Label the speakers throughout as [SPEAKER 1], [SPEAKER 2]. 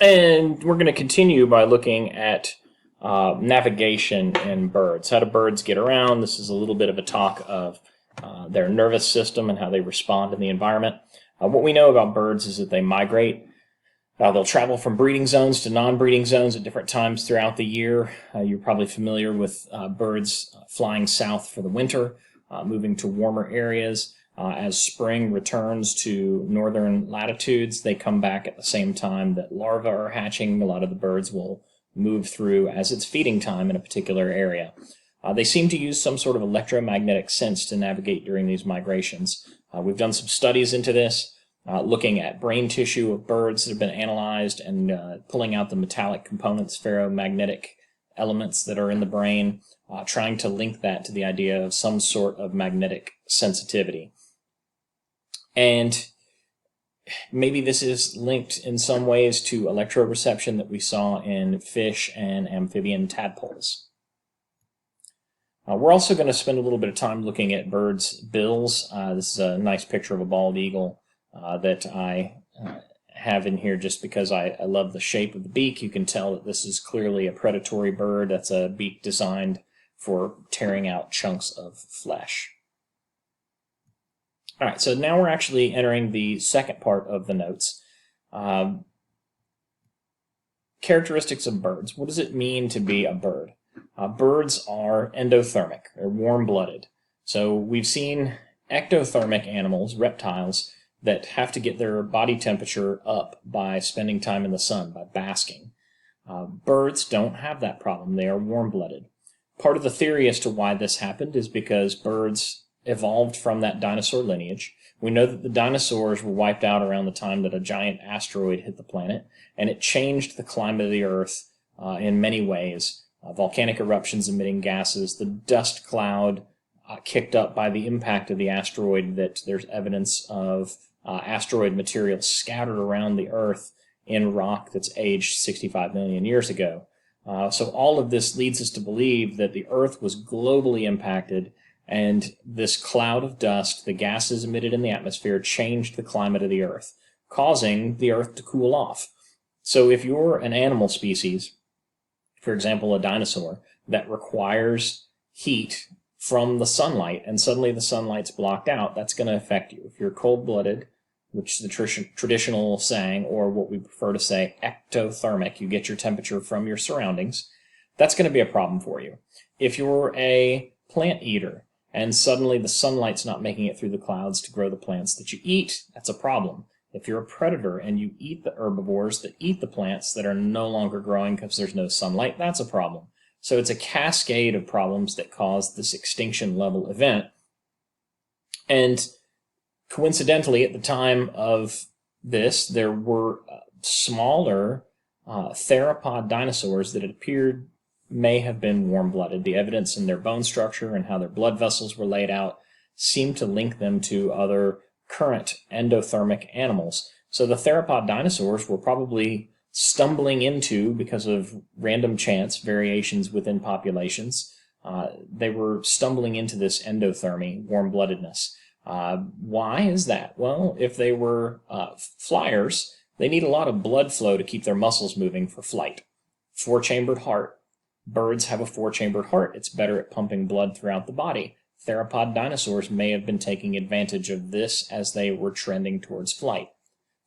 [SPEAKER 1] And we're going to continue by looking at navigation in birds. How do birds get around? This is a little bit of a talk of their nervous system and how they respond in the environment. What we know about birds is that they migrate. They'll travel from breeding zones to non-breeding zones at different times throughout the year. You're probably familiar with birds flying south for the winter, moving to warmer areas. As spring returns to northern latitudes, they come back at the same time that larvae are hatching. A lot of the birds will move through as it's feeding time in a particular area. They seem to use some sort of electromagnetic sense to navigate during these migrations. We've done some studies into this, looking at brain tissue of birds that have been analyzed and pulling out the metallic components, ferromagnetic elements that are in the brain, trying to link that to the idea of some sort of magnetic sensitivity. And maybe this is linked in some ways to electroreception that we saw in fish and amphibian tadpoles. We're also going to spend a little bit of time looking at birds' bills. This is a nice picture of a bald eagle that I have in here just because I love the shape of the beak. You can tell that this is clearly a predatory bird. That's a beak designed for tearing out chunks of flesh. All right, so now we're actually entering the second part of the notes. Characteristics of birds. What does it mean to be a bird? Birds are endothermic. They're warm-blooded. So we've seen ectothermic animals, reptiles, that have to get their body temperature up by spending time in the sun, by basking. Birds don't have that problem. They are warm-blooded. Part of the theory as to why this happened is because birds evolved from that dinosaur lineage. We know that the dinosaurs were wiped out around the time that a giant asteroid hit the planet, and it changed the climate of the Earth in many ways. Volcanic eruptions emitting gases, the dust cloud kicked up by the impact of the asteroid, that there's evidence of asteroid material scattered around the Earth in rock that's aged 65 million years ago. So all of this leads us to believe that the Earth was globally impacted, and this cloud of dust, the gases emitted in the atmosphere, changed the climate of the Earth, causing the Earth to cool off. So if you're an animal species, for example, a dinosaur, that requires heat from the sunlight, and suddenly the sunlight's blocked out, that's going to affect you. If you're cold-blooded, which is the traditional saying, or what we prefer to say, ectothermic, you get your temperature from your surroundings, that's going to be a problem for you. If you're a plant eater, and suddenly the sunlight's not making it through the clouds to grow the plants that you eat, that's a problem. If you're a predator and you eat the herbivores that eat the plants that are no longer growing because there's no sunlight, that's a problem. So it's a cascade of problems that cause this extinction level event. And coincidentally, at the time of this, there were smaller theropod dinosaurs that it appeared may have been warm-blooded. The evidence in their bone structure and how their blood vessels were laid out seemed to link them to other current endothermic animals. So the theropod dinosaurs were probably stumbling into, because of random chance variations within populations, they were stumbling into this endothermy, warm-bloodedness. Why is that? Well, if they were flyers, they need a lot of blood flow to keep their muscles moving for flight. Four-chambered heart. Birds have a four-chambered heart. It's better at pumping blood throughout the body. Theropod dinosaurs may have been taking advantage of this as they were trending towards flight.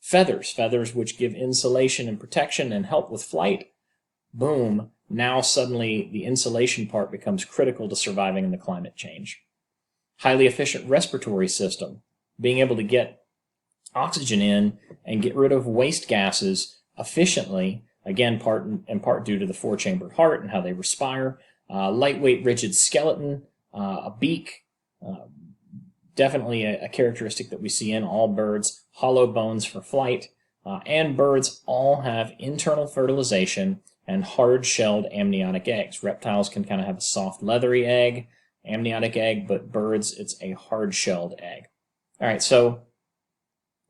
[SPEAKER 1] Feathers which give insulation and protection and help with flight. Boom, now suddenly the insulation part becomes critical to surviving in the climate change. Highly efficient respiratory system, being able to get oxygen in and get rid of waste gases efficiently, again, in part due to the four-chambered heart and how they respire. Lightweight, rigid skeleton, a beak, definitely a characteristic that we see in all birds. Hollow bones for flight, and birds all have internal fertilization and hard-shelled amniotic eggs. Reptiles can kind of have a soft, leathery egg, amniotic egg, but birds, it's a hard-shelled egg. All right, so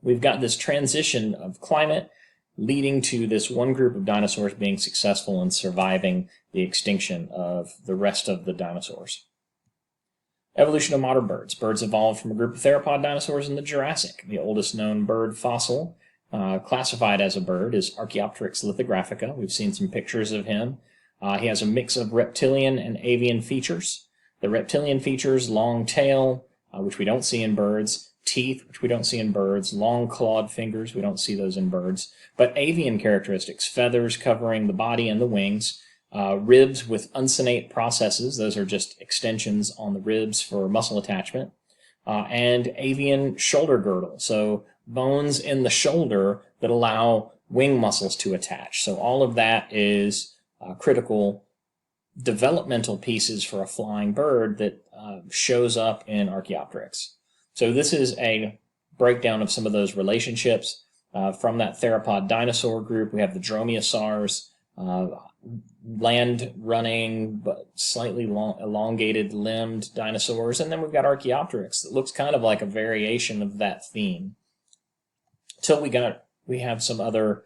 [SPEAKER 1] we've got this transition of climate leading to this one group of dinosaurs being successful in surviving the extinction of the rest of the dinosaurs. Evolution of modern birds. Birds evolved from a group of theropod dinosaurs in the Jurassic. The oldest known bird fossil classified as a bird is Archaeopteryx lithographica. We've seen some pictures of him. He has a mix of reptilian and avian features. The reptilian features, long tail, which we don't see in birds, teeth, which we don't see in birds, long clawed fingers, we don't see those in birds, but avian characteristics, feathers covering the body and the wings, ribs with uncinate processes, those are just extensions on the ribs for muscle attachment, and avian shoulder girdle, so bones in the shoulder that allow wing muscles to attach. So all of that is critical developmental pieces for a flying bird that shows up in Archaeopteryx. So this is a breakdown of some of those relationships. From that theropod dinosaur group, we have the dromaeosaurs, land-running but slightly elongated limbed dinosaurs, and then we've got Archaeopteryx that looks kind of like a variation of that theme. Till we have some other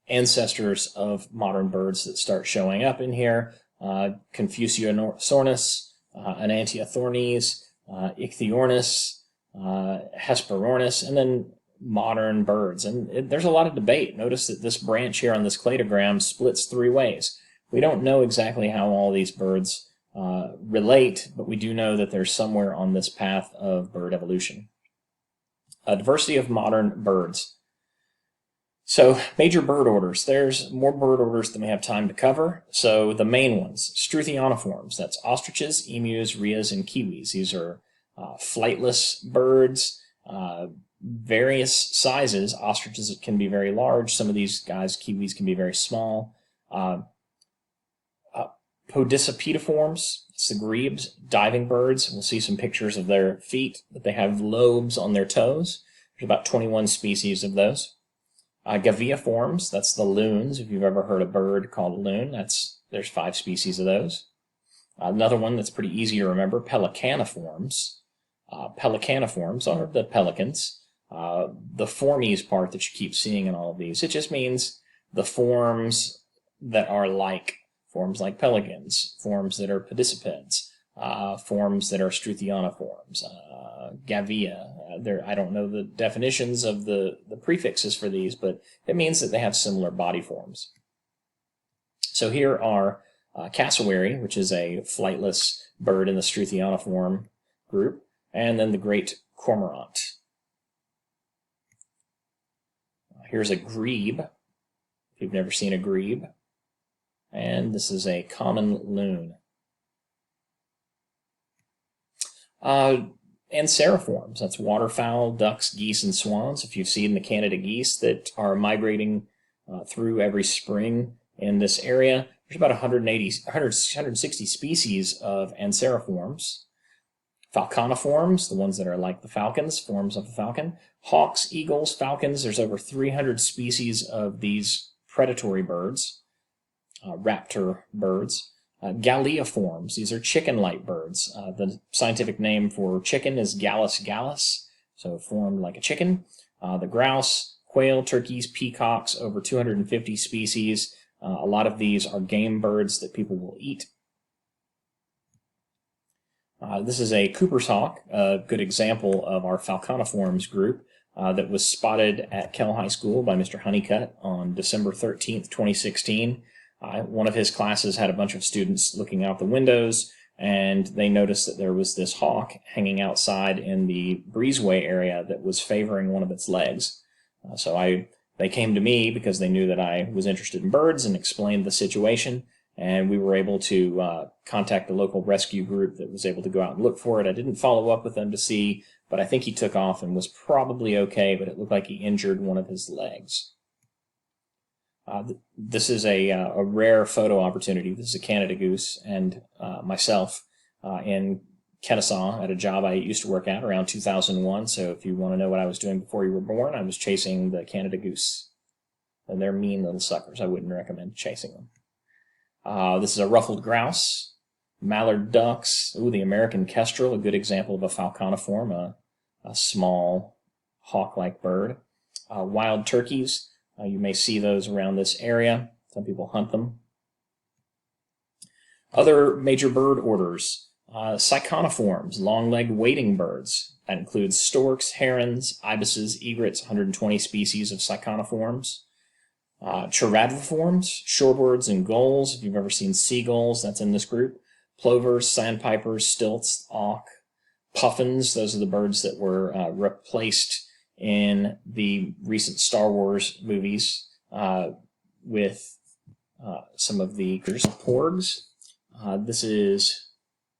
[SPEAKER 1] ancestors of modern birds that start showing up in here. Confuciornis, Enantiathornis, Ichthyornis, Hesperornis, and then modern birds. And there's a lot of debate. Notice that this branch here on this cladogram splits three ways. We don't know exactly how all these birds relate, but we do know that they're somewhere on this path of bird evolution. Diversity of modern birds. So, major bird orders. There's more bird orders than we have time to cover. So, the main ones, Struthioniforms. That's ostriches, emus, rheas, and kiwis. These are flightless birds, various sizes. Ostriches can be very large. Some of these guys, kiwis, can be very small. Podicipediforms, it's the grebes, diving birds. We'll see some pictures of their feet, but they have lobes on their toes. There's about 21 species of those. Gaviiforms, that's the loons. If you've ever heard a bird called a loon, there's 5 species of those. Another one that's pretty easy to remember, pelicaniforms. Pelicaniforms are the pelicans. The formes part that you keep seeing in all of these, it just means the forms that are like forms like pelicans, forms that are podicipeds, forms that are Struthioniforms, Gavia. I don't know the definitions of the prefixes for these, but it means that they have similar body forms. So here are cassowary, which is a flightless bird in the Struthioniform group, and then the great cormorant. Here's a grebe, if you've never seen a grebe, and this is a common loon. Anseriforms, that's waterfowl, ducks, geese, and swans. If you've seen the Canada geese that are migrating through every spring in this area, there's about 160 species of Anseriforms. Falconiforms, the ones that are like the falcons, forms of a falcon. Hawks, eagles, falcons, there's over 300 species of these predatory birds, raptor birds. Galliiforms, these are chicken-like birds. The scientific name for chicken is Gallus gallus, so formed like a chicken. The grouse, quail, turkeys, peacocks, over 250 species. A lot of these are game birds that people will eat. This is a Cooper's hawk, a good example of our Falconiforms group that was spotted at Kell High School by Mr. Honeycutt on December 13th, 2016. One of his classes had a bunch of students looking out the windows, and they noticed that there was this hawk hanging outside in the breezeway area that was favoring one of its legs. They came to me because they knew that I was interested in birds and explained the situation, and we were able to contact the local rescue group that was able to go out and look for it. I didn't follow up with them to see, but I think he took off and was probably okay, but it looked like he injured one of his legs. This is a rare photo opportunity. This is a Canada goose, and myself in Kennesaw at a job I used to work at around 2001. So if you want to know what I was doing before you were born, I was chasing the Canada goose. And they're mean little suckers. I wouldn't recommend chasing them. This is a ruffled grouse, mallard ducks. Ooh, the American kestrel, a good example of a falconiform, a small hawk-like bird. Wild turkeys. You may see those around this area. Some people hunt them. Other major bird orders. Cyconiforms, long-legged wading birds. That includes storks, herons, ibises, egrets, 120 species of cyconiforms. Charadriforms, shorebirds and gulls. If you've ever seen seagulls, that's in this group. Plovers, sandpipers, stilts, auk. Puffins, those are the birds that were replaced in the recent Star Wars movies with some of the porgs. This is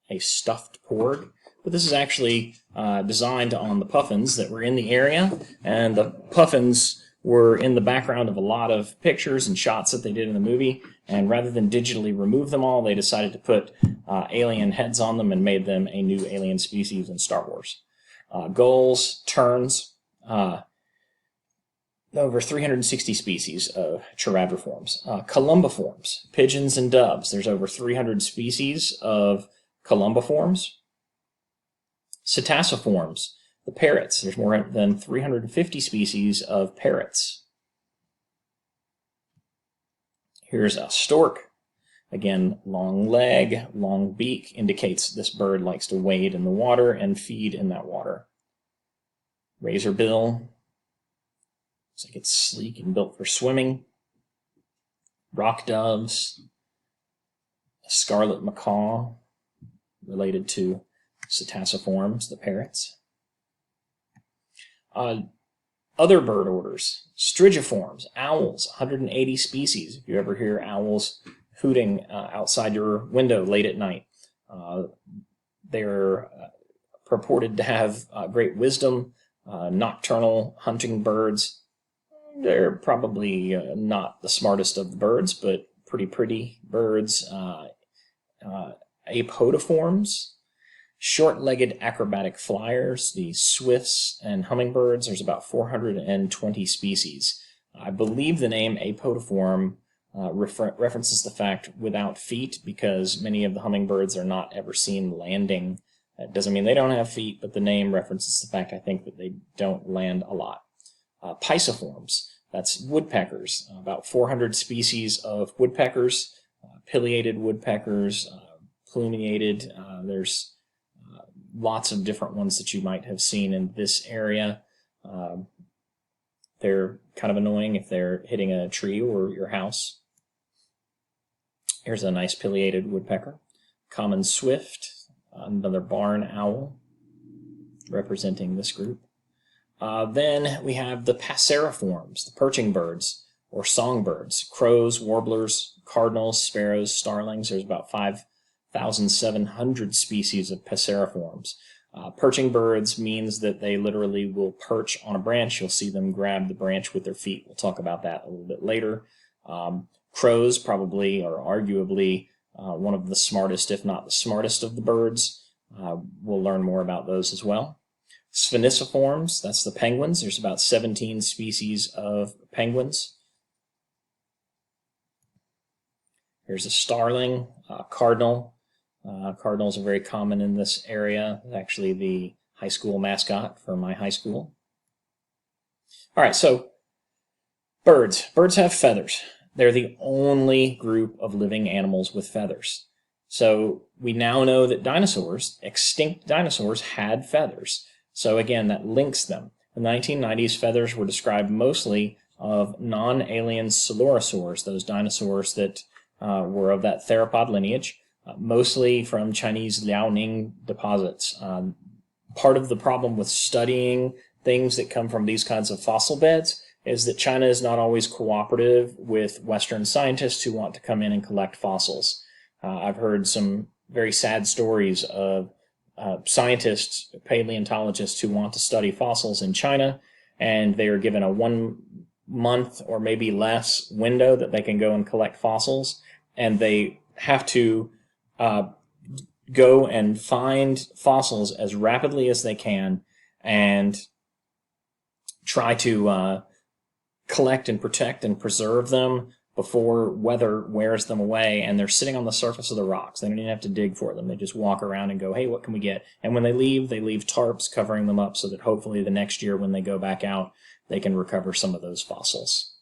[SPEAKER 1] a stuffed porg, but this is actually designed on the puffins that were in the area, and the puffins were in the background of a lot of pictures and shots that they did in the movie, and rather than digitally remove them all, they decided to put alien heads on them and made them a new alien species in Star Wars. Gulls, terns, over 360 species of charadriforms. Columbiforms, pigeons and doves. There's over 300 species of columbiforms. Psittaciforms, the parrots. There's more than 350 species of parrots. Here's a stork. Again, long leg, long beak indicates this bird likes to wade in the water and feed in that water. Razorbill. Looks like it's sleek and built for swimming. Rock doves. A scarlet macaw, related to psittaciforms, the parrots. Other bird orders, strigiforms, owls, 180 species. If you ever hear owls hooting outside your window late at night, they're purported to have great wisdom, nocturnal hunting birds. They're probably not the smartest of the birds, but pretty birds. Apodiforms, short-legged acrobatic flyers, the swifts and hummingbirds. There's about 420 species. I believe the name apodiform references the fact without feet, because many of the hummingbirds are not ever seen landing. That doesn't mean they don't have feet, but the name references the fact, I think, that they don't land a lot. Pisciforms, that's woodpeckers, about 400 species of woodpeckers, pileated woodpeckers, plumiated. There's lots of different ones that you might have seen in this area. They're kind of annoying if they're hitting a tree or your house. Here's a nice pileated woodpecker. Common swift, another barn owl, representing this group. Then we have the passeriforms, the perching birds or songbirds, crows, warblers, cardinals, sparrows, starlings. There's about 5,700 species of passeriforms. Perching birds means that they literally will perch on a branch. You'll see them grab the branch with their feet. We'll talk about that a little bit later. Crows, probably or arguably one of the smartest, if not the smartest of the birds. We'll learn more about those as well. Spheniciforms, that's the penguins. There's about 17 species of penguins. Here's a starling, cardinal. Cardinals are very common in this area. It's actually the high school mascot for my high school. All right, so birds. Birds have feathers. They're the only group of living animals with feathers. So we now know that dinosaurs, extinct dinosaurs, had feathers. So again, that links them. In the 1990s, feathers were described mostly of non-alien coelurosaurs, those dinosaurs that were of that theropod lineage, mostly from Chinese Liaoning deposits. Part of the problem with studying things that come from these kinds of fossil beds is that China is not always cooperative with Western scientists who want to come in and collect fossils. I've heard some very sad stories of scientists, paleontologists who want to study fossils in China, and they are given a 1 month or maybe less window that they can go and collect fossils, and they have to go and find fossils as rapidly as they can and try to collect and protect and preserve them before weather wears them away, and they're sitting on the surface of the rocks. They don't even have to dig for them. They just walk around and go, hey, what can we get? And when they leave tarps covering them up so that hopefully the next year when they go back out, they can recover some of those fossils.